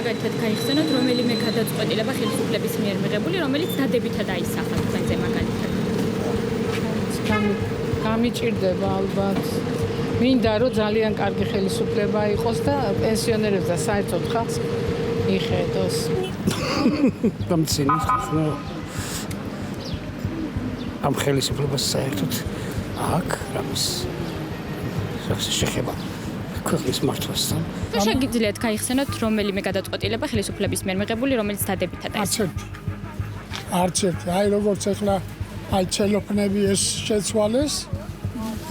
მაგალითად გაიხსენოთ რომელიმე გადაწყვეტილება ხელისუფლების მიერ მიღებული, რომელიც დადებითად აისახა თქვენზე მაგალითად. გამიჭირდება ალბათ. მინდა რომ ძალიან კარგი ხელისუფლება იყოს და პენსიონერებს და საერთოდ ხალხს მიხედოს. გამცინის ხო ამ ხელისუფლებას საერთოდ აქ რამის შეხება ქვეყნის მართვასთან. შეგიძლიათ გაიხსენოთ რომელიმე გადაწყვეტილება ხელისუფლების მიერ მიღებული, რომელიც დადებითად აისახა. არც ერთი. აი როგორც ახლა აი ცელოფნები ეს შეცვალეს,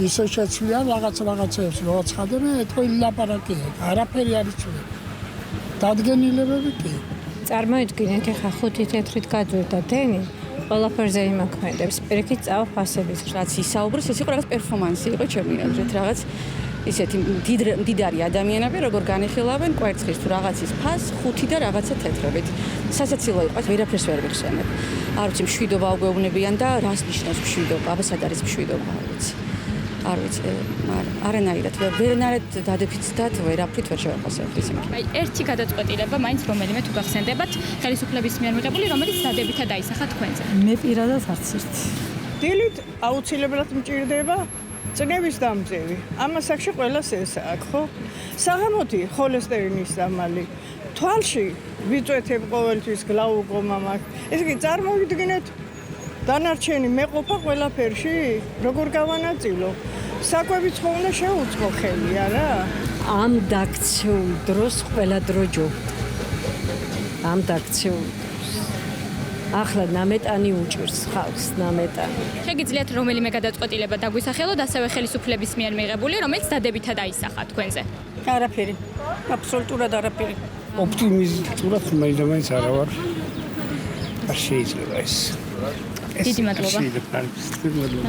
ისე შეცვლიან რაღაცებს, როგორც ხადები, ეთქვი ლაპარაკია. არაფერი არ იცვლება. დადგენილებები კი. წარმოიდგინეთ, ახლა 5 თეთრით გადვირდა დენი, ყველაფერზე იმაქმედებს. პირიქით წავა ფასებით. რაც ისაუბრეს, ეს იყო რაღაც პერფორმანსი, იყო ჩემი აზრით, რაღაც ისეთი მდიდარი ადამიანები, როგორ განიხილავენ კვერცხის თუ რაღაცის ფასს 5 და რაღაცა თეთრებით. სასაცილო იყო, ვერაფერს ვერ ვიხსენებ. არ ვიცი, მშვიდობა უგეუბნებიან და რას ნიშნავს მშვიდობა, აბა სად არის მშვიდობა, არ ვიცი. არ ვიცი, არანაირად ვერანაირად დადებითად ვერაფრით ვერ შევაფასებთ ისინი. აი, ერთი გადაწყვეტილება მაინც რომელიმე თუ გახსენდებათ ხელისუფლების მიერ მიღებული, რომელიც დადებითად აისახა თქვენზე. მე პირადად არც ერთი. დილით აუცილებლად მჭირდება წნევის დამწევი. ამას აქში ყველას ეს აქვს, ხო? საღამოთი холესტერინის დამალი. თვალში ვიწვეთებ ყოველთვის გლაუკომა მაქვს. ესე იგი წარმოვიდგინეთ დანარჩენი მეყოფა ყველაფერში, როგორ გავანაწილო. საკვებიც ხო უნდა შეუწყო ხელი, არა? ამ დაქცეულ დროს ყველა დრო ჯობ. ამ დაქცეულ ახლა ნამეტანი უჭირს ხალხს, ნამეტანი. შეგიძლიათ რომელიმე გადაწყვეტილება დაგვისახელოთ ასევე ხელისუფლების მიერ მიღებული, რომელიც დადებითად აისახა თქვენზე. არაფერი. აბსოლუტურად არაფერი. ოპტიმიზმურად მაინც არა ვარ. არ შეიძლება ეს. დიდი მადლობა. შეიძლება.